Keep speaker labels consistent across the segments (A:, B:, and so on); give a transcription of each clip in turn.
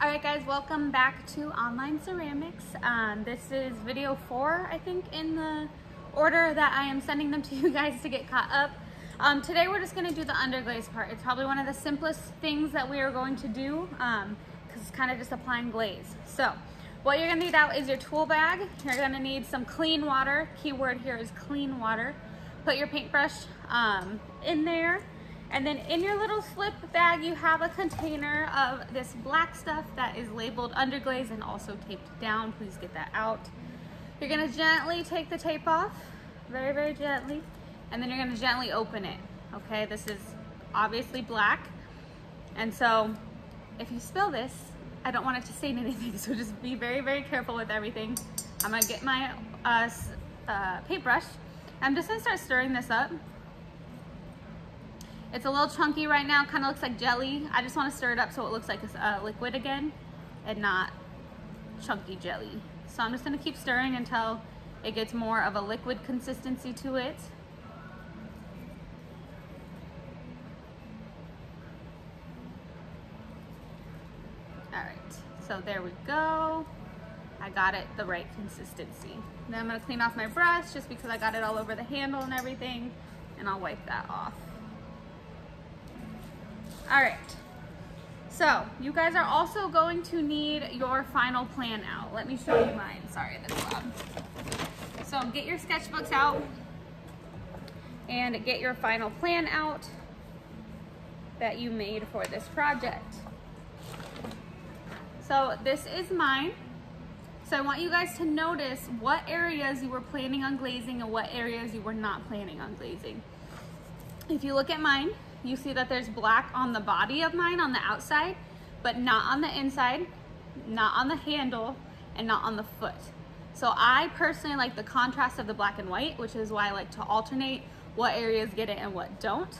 A: All right guys, welcome back to Online Ceramics. This is video 4, I think, in the order that I am sending them to you guys to get caught up. Today we're just gonna do the underglaze part. It's probably one of the simplest things that we are going to do because it's kind of just applying glaze. So what you're gonna need out is your tool bag. You're gonna need some clean water. Keyword here is clean water. Put your paintbrush in there. And then in your little slip bag, you have a container of this black stuff that is labeled underglaze and also taped down. Please get that out. You're gonna gently take the tape off, very, very gently, and then you're gonna gently open it, okay? This is obviously black, and so if you spill this, I don't want it to stain anything, so just be very, very careful with everything. I'm gonna get my paintbrush. I'm just gonna start stirring this up. It's a little chunky right now, kind of looks like jelly. I just want to stir it up so it looks like it's liquid again and not chunky jelly. So I'm just going to keep stirring until it gets more of a liquid consistency to it. All right, so there we go. I got it the right consistency. Then I'm going to clean off my brush just because I got it all over the handle and everything, and I'll wipe that off. All right, so you guys are also going to need your final plan out. Let me show you mine. Sorry, that's loud. So get your sketchbooks out and get your final plan out that you made for this project. So this is mine. So I want you guys to notice what areas you were planning on glazing and what areas you were not planning on glazing. If you look at mine, you see that there's black on the body of mine on the outside, but not on the inside, not on the handle, and not on the foot. So I personally like the contrast of the black and white, which is why I like to alternate what areas get it and what don't.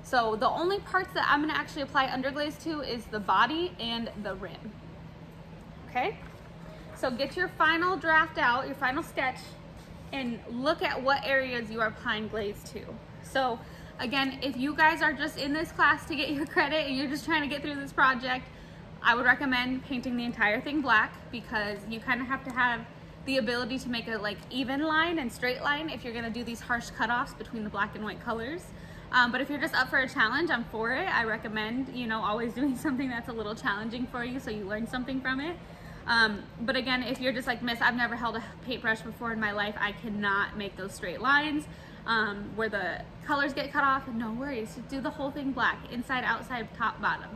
A: So the only parts that I'm gonna actually apply underglaze to is the body and the rim. Okay? So get your final draft out, your final sketch, and look at what areas you are applying glaze to. So again, if you guys are just in this class to get your credit and you're just trying to get through this project, I would recommend painting the entire thing black because you kind of have to have the ability to make a like even line and straight line if you're gonna do these harsh cutoffs between the black and white colors. But if you're just up for a challenge, I'm for it. I recommend, you know, always doing something that's a little challenging for you so you learn something from it. But again, if you're just like, Miss, I've never held a paintbrush before in my life, I cannot make those straight lines. Where the colors get cut off, no worries, just do the whole thing black, inside, outside, top, bottom.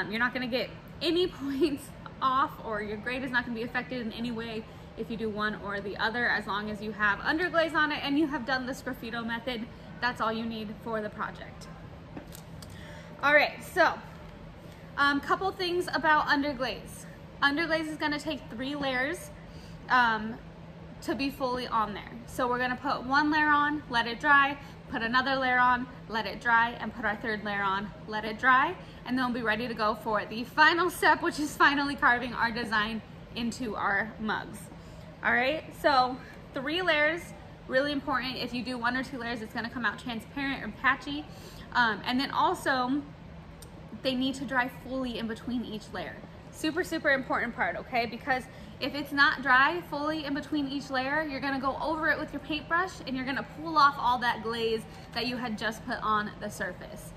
A: You're not gonna get any points off, or your grade is not gonna be affected in any way if you do one or the other, as long as you have underglaze on it and you have done the sgraffito method. That's all you need for the project. All right, so couple things about underglaze. Underglaze is gonna take 3 layers to be fully on there. So we're gonna put 1 layer on, let it dry, put another layer on, let it dry, and put our 3rd layer on, let it dry, and then we'll be ready to go for the final step, which is finally carving our design into our mugs. All right, so 3 layers, really important. If you do 1 or 2 layers, it's gonna come out transparent or patchy. And then also, they need to dry fully in between each layer. Super, super important part, okay? Because if it's not dry fully in between each layer, you're gonna go over it with your paintbrush and you're gonna pull off all that glaze that you had just put on the surface.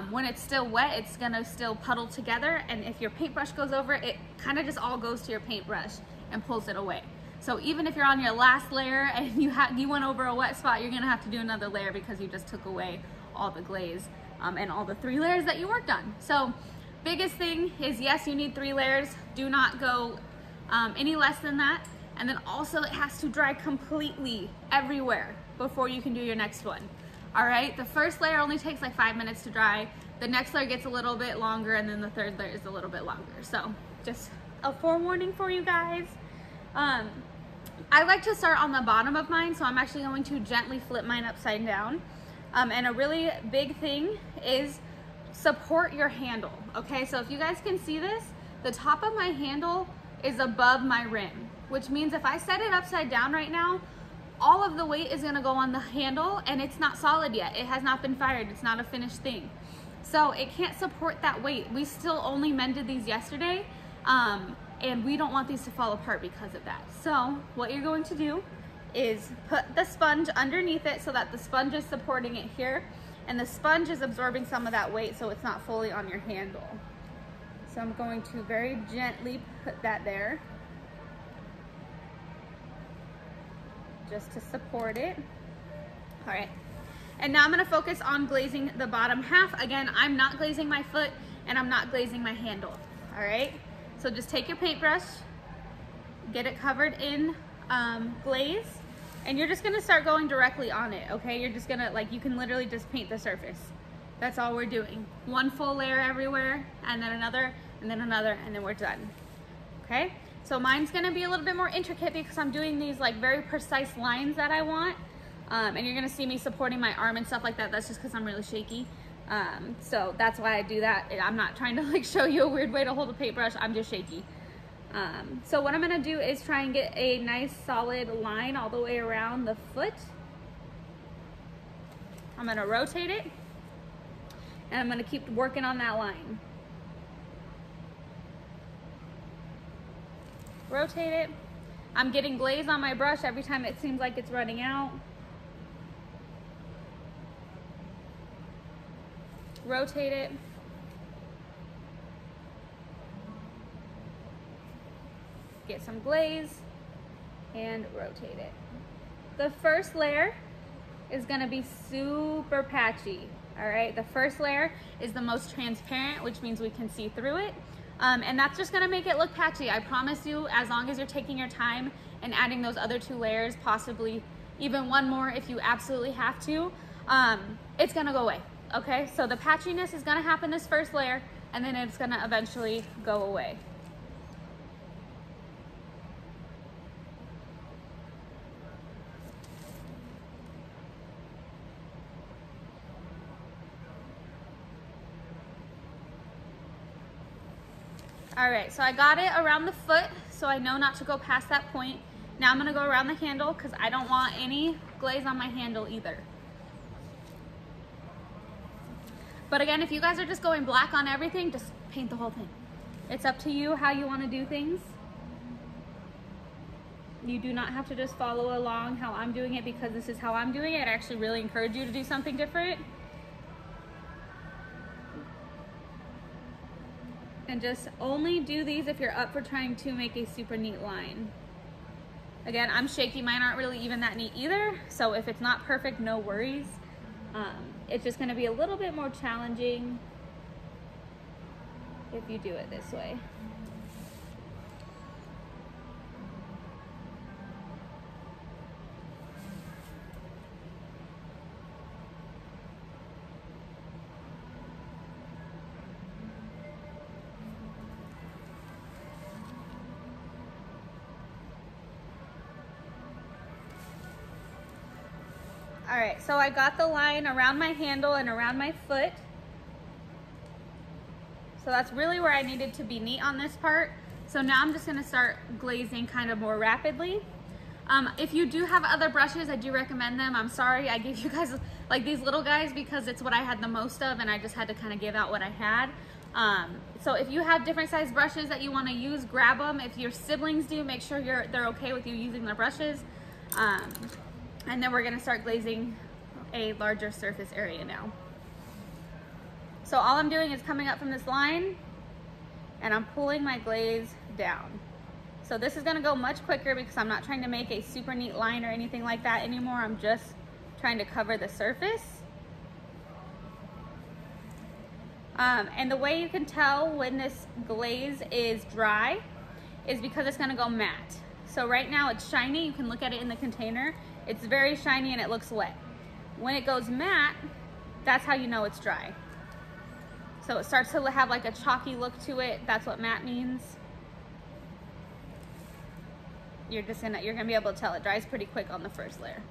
A: When it's still wet, it's gonna still puddle together, and if your paintbrush goes over it, it kind of just all goes to your paintbrush and pulls it away. So even if you're on your last layer and you went over a wet spot, you're gonna have to do another layer because you just took away all the glaze and all the 3 layers that you worked on. So biggest thing is, yes, you need 3 layers. Do not go any less than that. And then also it has to dry completely everywhere before you can do your next one. All right, the first layer only takes like 5 minutes to dry. The next layer gets a little bit longer, and then the 3rd layer is a little bit longer. So just a forewarning for you guys. I like to start on the bottom of mine, so I'm actually going to gently flip mine upside down. And a really big thing is support your handle, okay? So if you guys can see this, the top of my handle is above my rim, which means if I set it upside down right now, all of the weight is gonna go on the handle, and it's not solid yet. It has not been fired, it's not a finished thing. So it can't support that weight. We still only mended these yesterday, and we don't want these to fall apart because of that. So what you're going to do is put the sponge underneath it so that the sponge is supporting it here, and the sponge is absorbing some of that weight so it's not fully on your handle. So I'm going to very gently put that there, just to support it. All right, and now I'm gonna focus on glazing the bottom half. Again, I'm not glazing my foot and I'm not glazing my handle, all right? So just take your paintbrush, get it covered in glaze, and you're just gonna start going directly on it, okay? You're just gonna, like, you can literally just paint the surface. That's all we're doing. One full layer everywhere, and then another, and then another, and then we're done, okay? So mine's gonna be a little bit more intricate because I'm doing these like very precise lines that I want. And you're gonna see me supporting my arm and stuff like that. That's just because I'm really shaky. So that's why I do that. I'm not trying to like show you a weird way to hold a paintbrush. I'm just shaky. So what I'm gonna do is try and get a nice solid line all the way around the foot. I'm gonna rotate it, and I'm gonna keep working on that line. Rotate it. I'm getting glaze on my brush every time it seems like it's running out. Rotate it. Get some glaze and rotate it. The first layer is gonna be super patchy, all right? The first layer is the most transparent, which means we can see through it. And that's just gonna make it look patchy. I promise you, as long as you're taking your time and adding those other 2 layers, possibly even one more if you absolutely have to, it's gonna go away, okay? So the patchiness is gonna happen this first layer, and then it's gonna eventually go away. All right, so I got it around the foot, so I know not to go past that point. Now I'm gonna go around the handle because I don't want any glaze on my handle either. But again, if you guys are just going black on everything, just paint the whole thing. It's up to you how you wanna do things. You do not have to just follow along how I'm doing it because this is how I'm doing it. I actually really encourage you to do something different. And just only do these if you're up for trying to make a super neat line. Again, I'm shaky, mine aren't really even that neat either, so if it's not perfect, no worries. It's just gonna be a little bit more challenging if you do it this way. All right, so I got the line around my handle and around my foot. So that's really where I needed to be neat on this part. So now I'm just gonna start glazing kind of more rapidly. If you do have other brushes, I do recommend them. I'm sorry I gave you guys like these little guys because it's what I had the most of and I just had to kind of give out what I had. So if you have different size brushes that you wanna use, grab them. If your siblings do, make sure they're okay with you using their brushes. And then we're gonna start glazing a larger surface area now. So all I'm doing is coming up from this line and I'm pulling my glaze down. So this is gonna go much quicker because I'm not trying to make a super neat line or anything like that anymore. I'm just trying to cover the surface. And the way you can tell when this glaze is dry is because it's gonna go matte. So right now it's shiny, you can look at it in the container. It's very shiny and it looks wet. When it goes matte, that's how you know it's dry. So it starts to have like a chalky look to it. That's what matte means. You're gonna be able to tell it dries pretty quick on the first layer.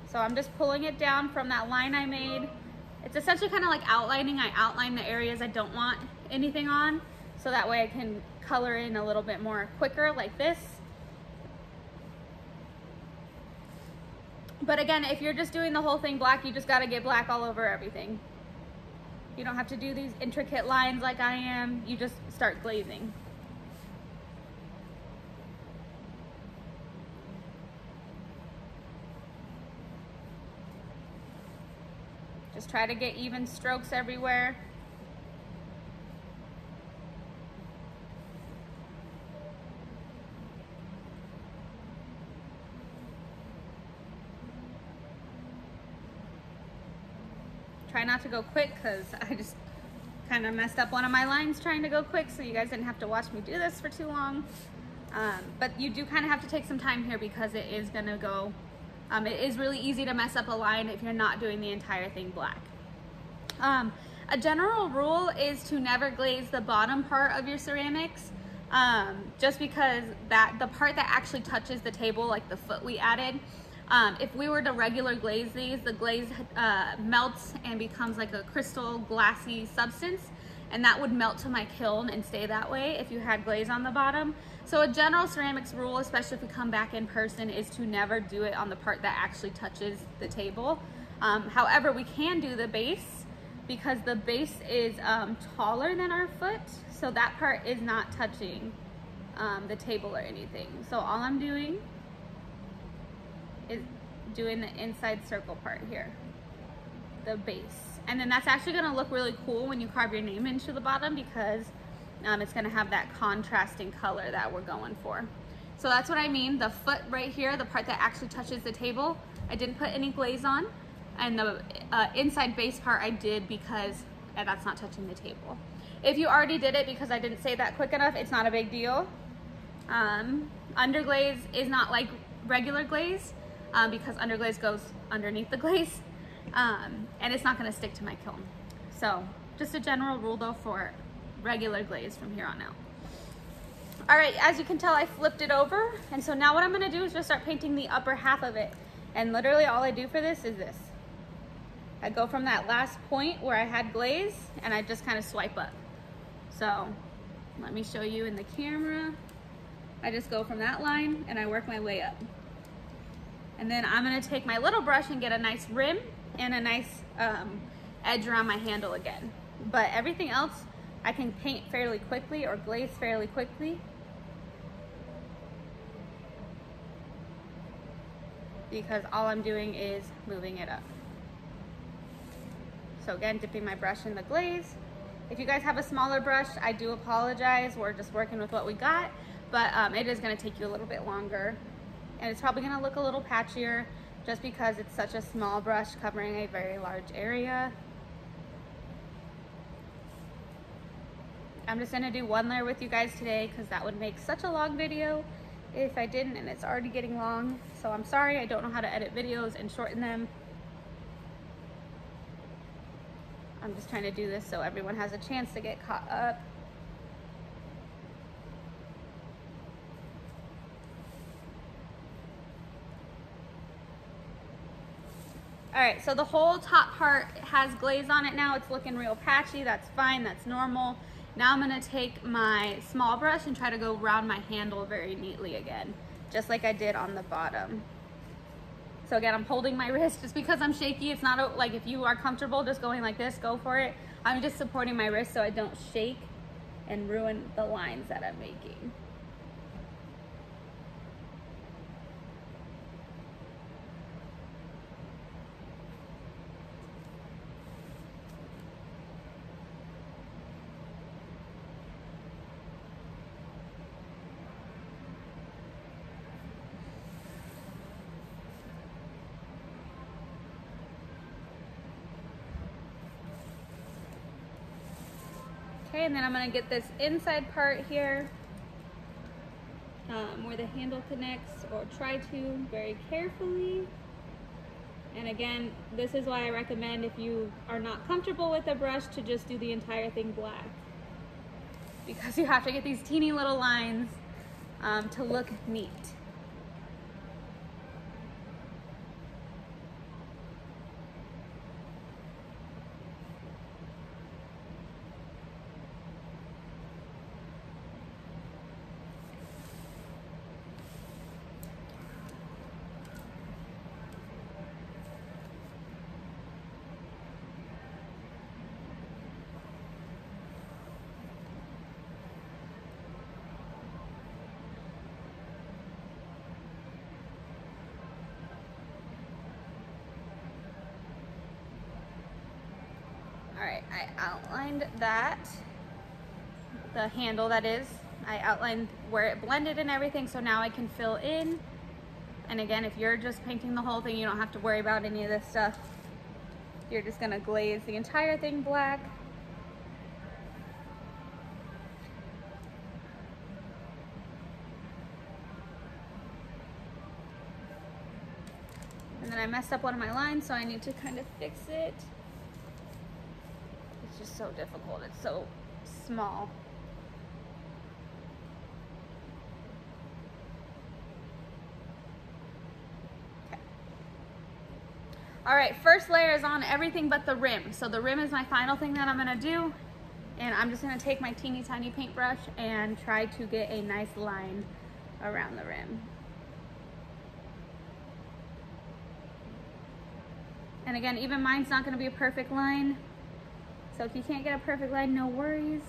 A: So I'm just pulling it down from that line I made. It's essentially kind of like outlining. I outline the areas I don't want anything on, so that way I can color in a little bit more quicker like this. But again, if you're just doing the whole thing black, you just gotta get black all over everything. You don't have to do these intricate lines like I am. You just start glazing. Just try to get even strokes everywhere. Try not to go quick because I just kind of messed up one of my lines trying to go quick, so you guys didn't have to watch me do this for too long. But you do kind of have to take some time here because it is gonna go, it is really easy to mess up a line if you're not doing the entire thing black. A general rule is to never glaze the bottom part of your ceramics, just because the part that actually touches the table, like the foot we added, if we were to regular glaze these, the glaze melts and becomes like a crystal glassy substance, and that would melt to my kiln and stay that way if you had glaze on the bottom. So a general ceramics rule, especially if we come back in person, is to never do it on the part that actually touches the table. However, we can do the base because the base is taller than our foot, so that part is not touching the table or anything. So all I'm doing is doing the inside circle part here, the base. And then that's actually gonna look really cool when you carve your name into the bottom because it's gonna have that contrasting color that we're going for. So that's what I mean, the foot right here, the part that actually touches the table, I didn't put any glaze on. And the inside base part I did because that's not touching the table. If you already did it because I didn't say that quick enough, it's not a big deal. Underglaze is not like regular glaze because underglaze goes underneath the glaze, and it's not going to stick to my kiln. So just a general rule though for regular glaze from here on out. All right, as you can tell, I flipped it over, and so now what I'm going to do is just start painting the upper half of it. And literally all I do for this is this. I go from that last point where I had glaze and I just kind of swipe up. So let me show you in the camera. I just go from that line and I work my way up. And then I'm gonna take my little brush and get a nice rim and a nice edge around my handle again. But everything else I can paint fairly quickly or glaze fairly quickly, because all I'm doing is moving it up. So again, dipping my brush in the glaze. If you guys have a smaller brush, I do apologize. We're just working with what we got, but it is gonna take you a little bit longer. And it's probably gonna look a little patchier just because it's such a small brush covering a very large area. I'm just gonna do one layer with you guys today because that would make such a long video if I didn't, and it's already getting long. So I'm sorry, I don't know how to edit videos and shorten them. I'm just trying to do this so everyone has a chance to get caught up. All right, so the whole top part has glaze on it now. It's looking real patchy. That's fine, that's normal. Now I'm gonna take my small brush and try to go around my handle very neatly again, just like I did on the bottom. So again, I'm holding my wrist just because I'm shaky. It's not like if you are comfortable just going like this, go for it. I'm just supporting my wrist so I don't shake and ruin the lines that I'm making. Okay, and then I'm gonna get this inside part here where the handle connects, or try to, very carefully. And again, this is why I recommend, if you are not comfortable with a brush, to just do the entire thing black, because you have to get these teeny little lines to look neat. All right, I outlined that, the handle that is. I outlined where it blended and everything, so now I can fill in. And again, if you're just painting the whole thing, you don't have to worry about any of this stuff. You're just gonna glaze the entire thing black. And then I messed up one of my lines, so I need to kind of fix it. It's just so difficult, it's so small. Okay. All right, first layer is on everything but the rim. So the rim is my final thing that I'm gonna do. And I'm just gonna take my teeny tiny paintbrush and try to get a nice line around the rim. And again, even mine's not gonna be a perfect line. So if you can't get a perfect line, no worries.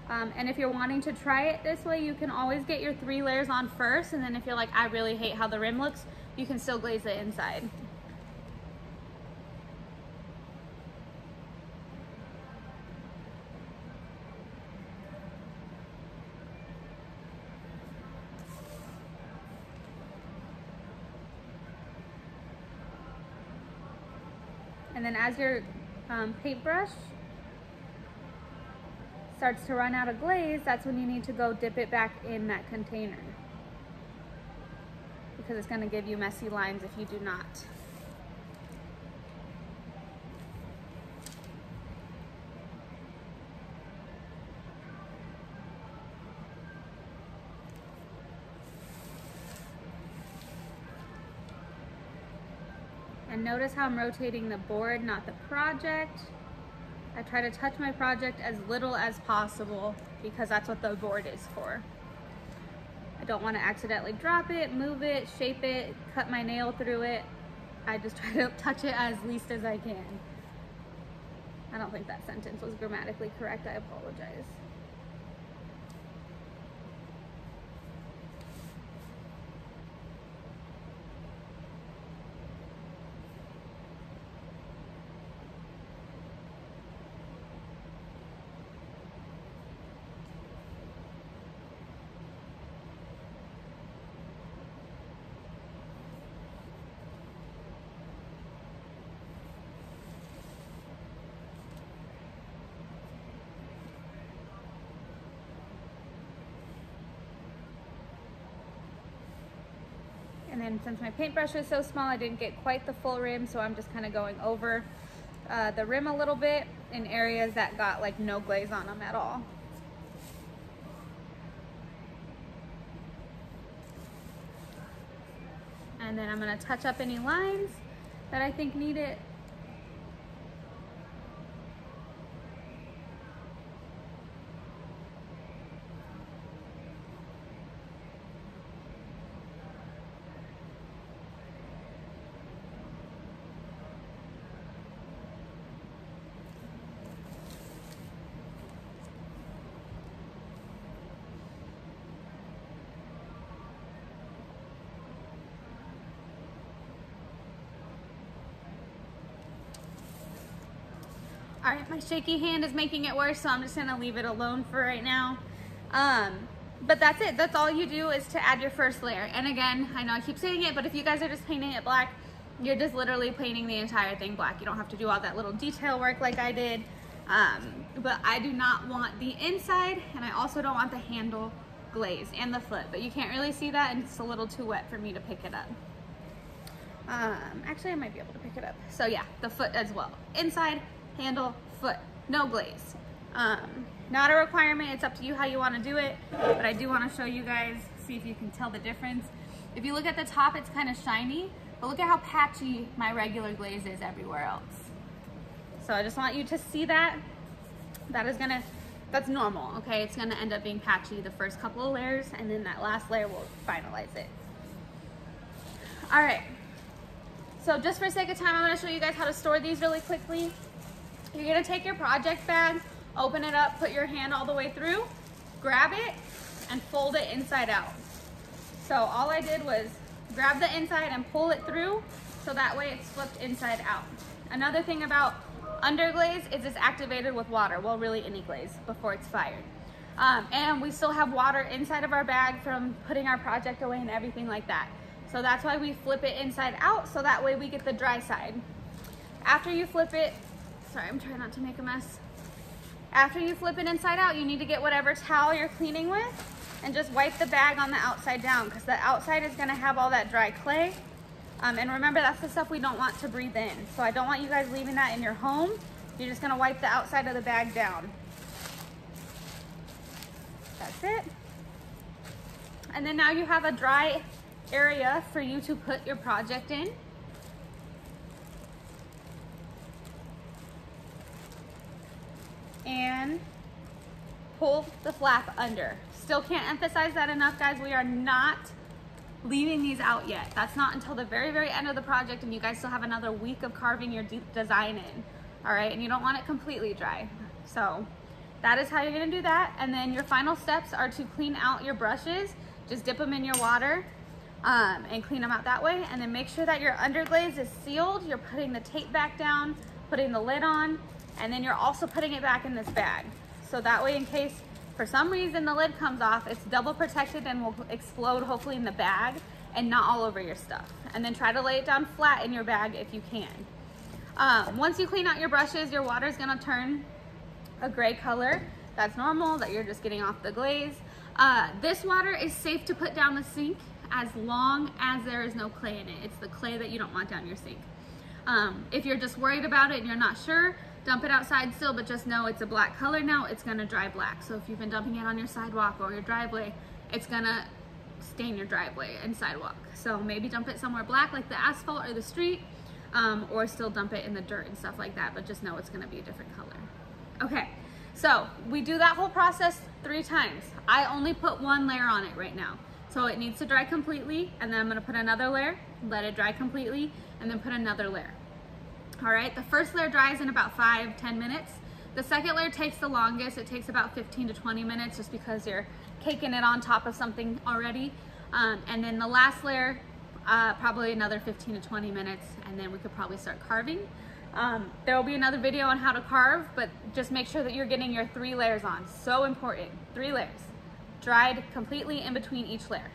A: And if you're wanting to try it this way, you can always get your 3 layers on first. And then if you're like, I really hate how the rim looks, you can still glaze the inside. And then as your paintbrush starts to run out of glaze, that's when you need to go dip it back in that container, because it's going to give you messy lines if you do not. And notice how I'm rotating the board, not the project. I try to touch my project as little as possible because that's what the board is for. I don't want to accidentally drop it, move it, shape it, cut my nail through it. I just try to touch it as least as I can. I don't think that sentence was grammatically correct. I apologize. And then since my paintbrush is so small, I didn't get quite the full rim, so I'm just kind of going over the rim a little bit in areas that got like no glaze on them at all. And then I'm gonna touch up any lines that I think need it. All right, my shaky hand is making it worse, so I'm just gonna leave it alone for right now. But that's it, that's all you do is to add your first layer. And again, I know I keep saying it, but if you guys are just painting it black, you're just literally painting the entire thing black. You don't have to do all that little detail work like I did. But I do not want the inside, and I also don't want the handle glaze and the foot, but you can't really see that, and it's a little too wet for me to pick it up. Actually, I might be able to pick it up. So yeah, the foot as well. Inside, handle, foot, no glaze. Not a requirement, it's up to you how you want to do it, but I do want to show you guys, see if you can tell the difference. If you look at the top, it's kind of shiny, but look at how patchy my regular glaze is everywhere else. So I just want you to see that. That's normal, okay? It's gonna end up being patchy the first couple of layers, and then that last layer will finalize it. All right, so just for sake of time, I'm gonna show you guys how to store these really quickly. You're gonna take your project bag, open it up, put your hand all the way through, grab it, and fold it inside out. So all I did was grab the inside and pull it through, so that way it's flipped inside out. Another thing about Underglaze is just activated with water. Well, really any glaze before it's fired. And we still have water inside of our bag from putting our project away and everything like that. So that's why we flip it inside out, so that way we get the dry side. After you flip it, sorry, I'm trying not to make a mess. After you flip it inside out, you need to get whatever towel you're cleaning with and just wipe the bag on the outside down, because the outside is gonna have all that dry clay. And remember, that's the stuff we don't want to breathe in. So I don't want you guys leaving that in your home. You're just gonna wipe the outside of the bag down. That's it. And then now you have a dry area for you to put your project in. And pull the flap under. Still can't emphasize that enough, guys. We are not leaving these out yet. That's not until the very, very end of the project, and you guys still have another week of carving your design in. All right, and you don't want it completely dry. So that is how you're gonna do that. And then your final steps are to clean out your brushes. Just dip them in your water and clean them out that way. And then make sure that your underglaze is sealed. You're putting the tape back down, putting the lid on, and then you're also putting it back in this bag. So that way, in case for some reason the lid comes off, it's double protected and will explode hopefully in the bag and not all over your stuff. And then try to lay it down flat in your bag if you can. Once you clean out your brushes, your water is gonna turn a gray color. That's normal, that you're just getting off the glaze. This water is safe to put down the sink as long as there is no clay in it. It's the clay that you don't want down your sink. If you're just worried about it and you're not sure, dump it outside still, but just know it's a black color now, it's gonna dry black. So if you've been dumping it on your sidewalk or your driveway, it's gonna stain your driveway and sidewalk. So maybe dump it somewhere black like the asphalt or the street, or still dump it in the dirt and stuff like that, but just know it's gonna be a different color. Okay, so we do that whole process 3 times. I only put 1 layer on it right now. So it needs to dry completely, and then I'm gonna put another layer, let it dry completely, and then put another layer. All right, the first layer dries in about 5-10 minutes. The second layer takes the longest. It takes about 15 to 20 minutes just because you're caking it on top of something already. And then the last layer, probably another 15 to 20 minutes, and then we could probably start carving. There will be another video on how to carve, but just make sure that you're getting your 3 layers on. So important, 3 layers. Dried completely in between each layer.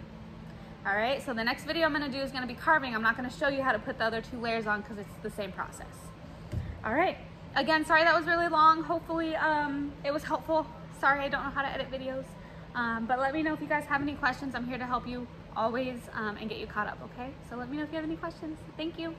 A: All right, so the next video I'm gonna do is gonna be carving. I'm not gonna show you how to put the other 2 layers on because it's the same process. All right, again, sorry that was really long. Hopefully it was helpful. Sorry, I don't know how to edit videos. But let me know if you guys have any questions. I'm here to help you always and get you caught up, okay? So let me know if you have any questions. Thank you.